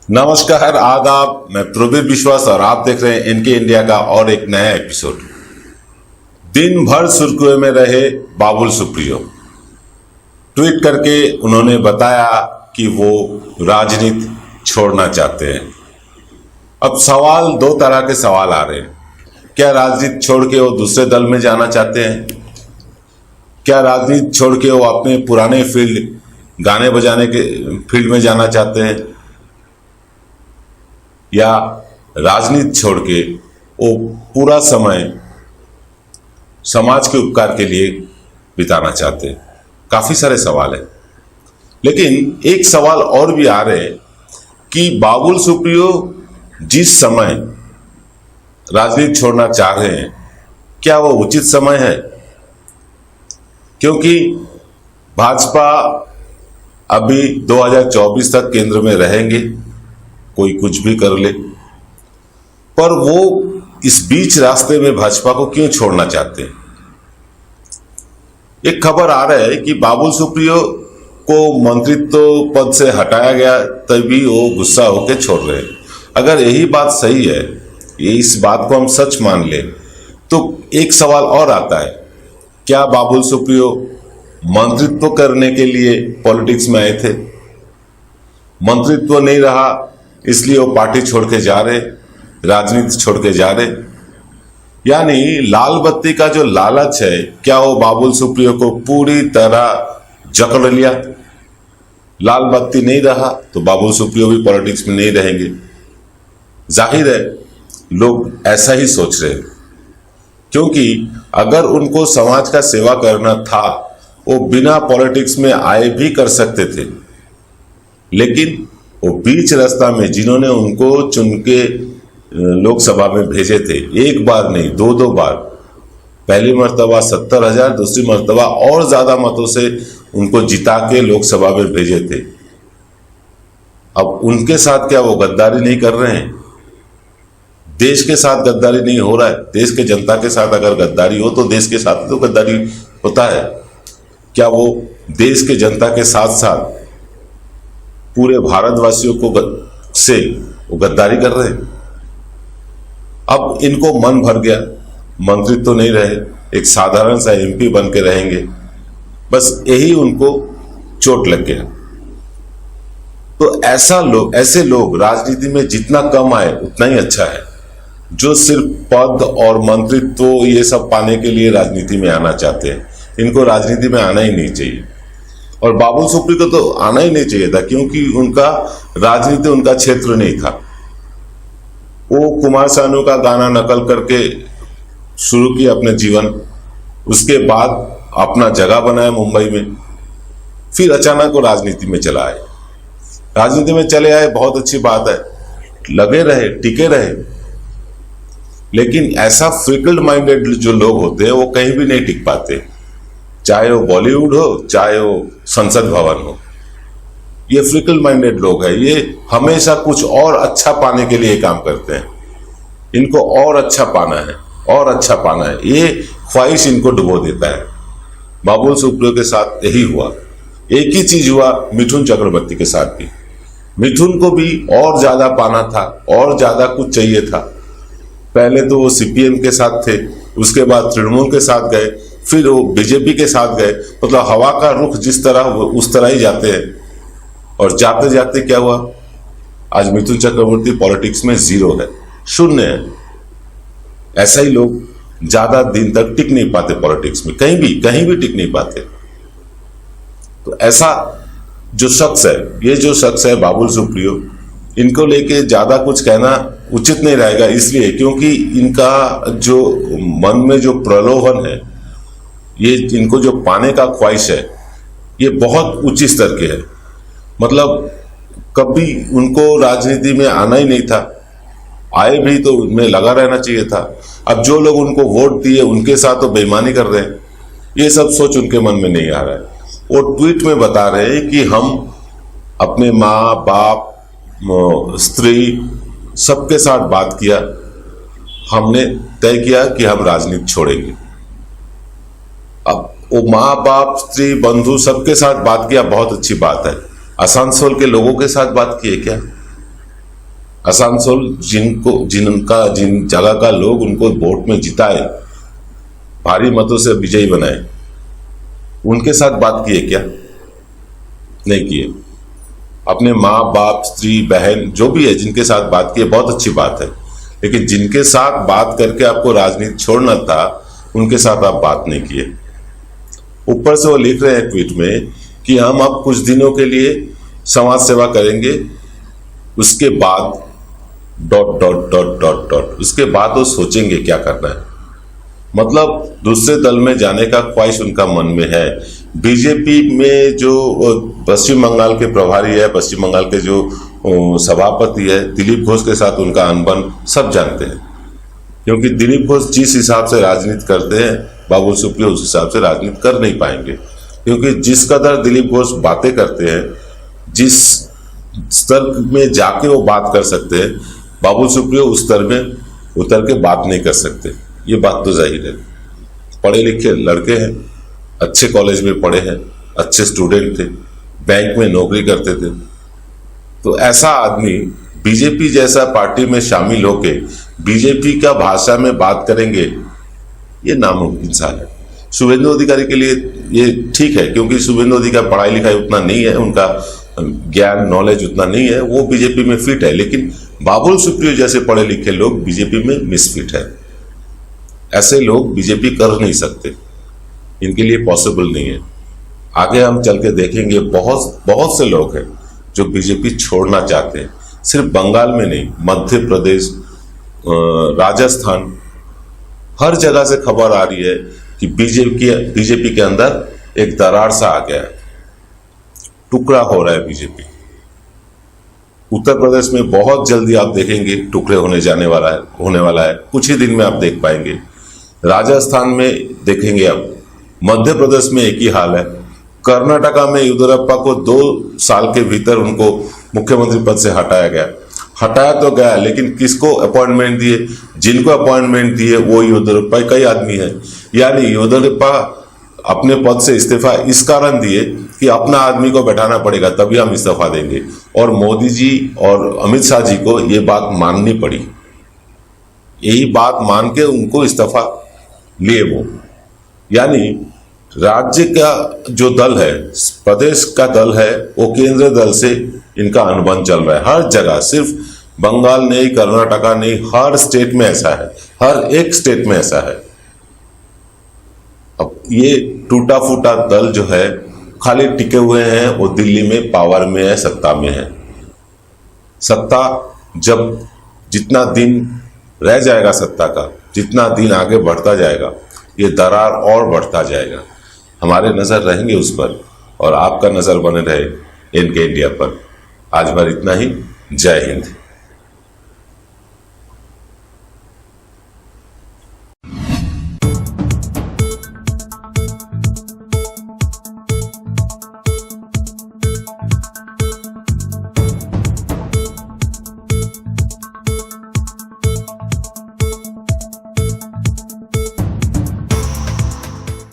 नमस्कार, आदाब। मैं प्रवीर विश्वास और आप देख रहे हैं इनके इंडिया का और एक नया एपिसोड। दिन भर सुर्खियों में रहे बाबुल सुप्रियो। ट्वीट करके उन्होंने बताया कि वो राजनीति छोड़ना चाहते हैं। अब सवाल दो तरह के सवाल आ रहे हैं। क्या राजनीति छोड़ के वो दूसरे दल में जाना चाहते हैं? क्या राजनीति छोड़ के वो अपने पुराने फील्ड, गाने बजाने के फील्ड में जाना चाहते हैं? या राजनीति छोड़ के वो पूरा समय समाज के उपकार के लिए बिताना चाहते हैं? काफी सारे सवाल हैं, लेकिन एक सवाल और भी आ रहे हैं कि बाबुल सुप्रियो जिस समय राजनीति छोड़ना चाह रहे हैं, क्या वो उचित समय है? क्योंकि भाजपा अभी 2024 तक केंद्र में रहेंगे, कोई कुछ भी कर ले, पर वो इस बीच रास्ते में भाजपा को क्यों छोड़ना चाहते हैं? एक खबर आ रहा है कि बाबुल सुप्रियो को मंत्रित्व पद से हटाया गया, तभी वो गुस्सा होकर छोड़ रहे हैं। अगर यही बात सही है, इस बात को हम सच मान ले, तो एक सवाल और आता है, क्या बाबुल सुप्रियो मंत्रित्व करने के लिए पॉलिटिक्स में आए थे? मंत्रित्व नहीं रहा इसलिए वो पार्टी छोड़ के जा रहे, राजनीति छोड़ के जा रहे। यानी लाल बत्ती का जो लालच है, क्या वो बाबुल सुप्रियो को पूरी तरह जकड़ लिया? लाल बत्ती नहीं रहा तो बाबुल सुप्रियो भी पॉलिटिक्स में नहीं रहेंगे। जाहिर है लोग ऐसा ही सोच रहे हैं, क्योंकि अगर उनको समाज का सेवा करना था, वो बिना पॉलिटिक्स में आए भी कर सकते थे। लेकिन वो बीच रास्ता में जिन्होंने उनको चुन के लोकसभा में भेजे थे, एक बार नहीं, दो बार, पहली मर्तबा 70,000, दूसरी मर्तबा और ज्यादा मतों से उनको जिता के लोकसभा में भेजे थे। अब उनके साथ क्या वो गद्दारी नहीं कर रहे हैं? देश के साथ गद्दारी नहीं हो रहा है? देश के जनता के साथ अगर गद्दारी हो तो देश के साथ तो गद्दारी होता है। क्या वो देश के जनता के साथ साथ पूरे भारतवासियों को से वो गद्दारी कर रहे हैं? अब इनको मन भर गया, मंत्री तो नहीं रहे, एक साधारण सा एमपी बन के रहेंगे, बस यही उनको चोट लग गया। तो ऐसे लोग राजनीति में जितना कम आए उतना ही अच्छा है, जो सिर्फ पद और मंत्रित्व ये सब पाने के लिए राजनीति में आना चाहते हैं। इनको राजनीति में आना ही नहीं चाहिए, और बाबुल सुप्रियो को तो आना ही नहीं चाहिए था, क्योंकि उनका राजनीति उनका क्षेत्र नहीं था। वो कुमार सानू का गाना नकल करके शुरू किया अपने जीवन, उसके बाद अपना जगह बनाया मुंबई में, फिर अचानक वो राजनीति में चला आए। राजनीति में चले आए, बहुत अच्छी बात है, लगे रहे, टिके रहे। लेकिन ऐसा फिकल्ड माइंडेड जो लोग होते हैं वो कहीं भी नहीं टिक पाते, चाहे वो बॉलीवुड हो, चाहे वो संसद भवन हो। ये फिकल माइंडेड लोग हैं, ये हमेशा कुछ और अच्छा पाने के लिए काम करते हैं। इनको और अच्छा पाना है, और अच्छा पाना है, ये ख्वाहिश इनको डुबो देता है। बाबुल सुप्रियो के साथ यही हुआ। एक ही चीज हुआ मिथुन चक्रवर्ती के साथ भी। मिथुन को भी और ज्यादा पाना था, और ज्यादा कुछ चाहिए था। पहले तो वो सीपीएम के साथ थे, उसके बाद तृणमूल के साथ गए, फिर वो बीजेपी के साथ गए। मतलब हवा का रुख जिस तरह उस तरह ही जाते हैं। और जाते जाते क्या हुआ, आज मिथुन चक्रवर्ती पॉलिटिक्स में जीरो है, शून्य है। ऐसा ही लोग ज्यादा दिन तक टिक नहीं पाते पॉलिटिक्स में, कहीं भी टिक नहीं पाते। तो ऐसा जो शख्स है, ये जो शख्स है बाबुल सुप्रियो, इनको लेके ज्यादा कुछ कहना उचित नहीं रहेगा, इसलिए क्योंकि इनका जो मन में जो प्रलोभन है, ये इनको जो पाने का ख्वाहिश है, ये बहुत उच्च स्तर के है। मतलब कभी उनको राजनीति में आना ही नहीं था, आए भी तो उनमें लगा रहना चाहिए था। अब जो लोग उनको वोट दिए उनके साथ तो बेईमानी कर रहे हैं, ये सब सोच उनके मन में नहीं आ रहा है। वो ट्वीट में बता रहे हैं कि हम अपने माँ बाप, स्त्री, सबके साथ बात किया, हमने तय किया कि हम राजनीति छोड़ेंगे। अब वो माँ बाप, स्त्री, बंधु सबके साथ बात किया, बहुत अच्छी बात है। आसनसोल के लोगों के साथ बात किए क्या? आसनसोल जिन जगह का लोग उनको वोट में जिताए, भारी मतों से विजयी बनाए, उनके साथ बात किए क्या? नहीं किए। अपने माँ बाप, स्त्री, बहन जो भी है जिनके साथ बात किए, बहुत अच्छी बात है, लेकिन जिनके साथ बात करके आपको राजनीति छोड़ना था, उनके साथ आप बात नहीं किए। ऊपर से वो लिख रहे हैं ट्वीट में कि हम अब कुछ दिनों के लिए समाज सेवा करेंगे, उसके बाद ... उसके बाद वो सोचेंगे क्या करना है। मतलब दूसरे दल में जाने का ख्वाहिश उनका मन में है। बीजेपी में जो पश्चिम बंगाल के प्रभारी है, पश्चिम बंगाल के जो सभापति है, दिलीप घोष के साथ उनका अनबन सब जानते हैं, क्योंकि दिलीप घोष जिस हिसाब से राजनीति करते हैं, बाबुल सुप्रियो उस हिसाब से राजनीति कर नहीं पाएंगे, क्योंकि जिस कदर दिलीप घोष बातें करते हैं, जिस स्तर में जाके वो बात कर सकते हैं, बाबुल सुप्रियो उस स्तर में उतर के बात नहीं कर सकते। ये बात तो जाहिर है। पढ़े लिखे लड़के हैं, अच्छे कॉलेज में पढ़े हैं, अच्छे स्टूडेंट थे, बैंक में नौकरी करते थे, तो ऐसा आदमी बीजेपी जैसा पार्टी में शामिल होके बीजेपी का भाषा में बात करेंगे, ये नामुमकिन सा है। शुभेंदु अधिकारी के लिए ये ठीक है, क्योंकि शुभेंदु अधिकारी पढ़ाई लिखाई उतना नहीं है, उनका ज्ञान नॉलेज उतना नहीं है, वो बीजेपी में फिट है, लेकिन बाबुल सुप्रियो जैसे पढ़े लिखे लोग बीजेपी में मिसफिट है। ऐसे लोग बीजेपी कर नहीं सकते, इनके लिए पॉसिबल नहीं है। आगे हम चल के देखेंगे, बहुत से लोग हैं जो बीजेपी छोड़ना चाहते हैं, सिर्फ बंगाल में नहीं, मध्य प्रदेश, राजस्थान, हर जगह से खबर आ रही है कि बीजेपी के अंदर एक दरार सा आ गया है, टुकड़ा हो रहा है बीजेपी। उत्तर प्रदेश में बहुत जल्दी आप देखेंगे टुकड़े होने वाला है, कुछ ही दिन में आप देख पाएंगे। राजस्थान में देखेंगे आप, मध्य प्रदेश में एक ही हाल है। कर्नाटका में येदियुरप्पा को 2 साल के भीतर उनको मुख्यमंत्री पद से हटाया तो गया, लेकिन किसको अपॉइंटमेंट दिए? जिनको अपॉइंटमेंट दिए वो येदियुरप्पा का ही आदमी है। यानी येदियुरप्पा अपने पद से इस्तीफा इस कारण दिए कि अपना आदमी को बैठाना पड़ेगा, तभी हम इस्तीफा देंगे, और मोदी जी और अमित शाह जी को ये बात माननी पड़ी। यही बात मान के उनको इस्तीफा लिए वो। यानी राज्य का जो दल है, प्रदेश का दल है, वो केंद्रीय दल से इनका अनबन चल रहा है हर जगह। सिर्फ बंगाल नहीं, कर्नाटका नहीं, हर स्टेट में ऐसा है, हर एक स्टेट में ऐसा है। अब ये टूटा फूटा दल जो है खाली टिके हुए हैं, वो दिल्ली में पावर में है, सत्ता में है। सत्ता जब जितना दिन रह जाएगा सत्ता का, जितना दिन आगे बढ़ता जाएगा, ये दरार और बढ़ता जाएगा। हमारे नजर रहेंगे उस पर, और आपका नजर बने रहे इनके इंडिया पर। आज भर इतना ही। जय हिंद।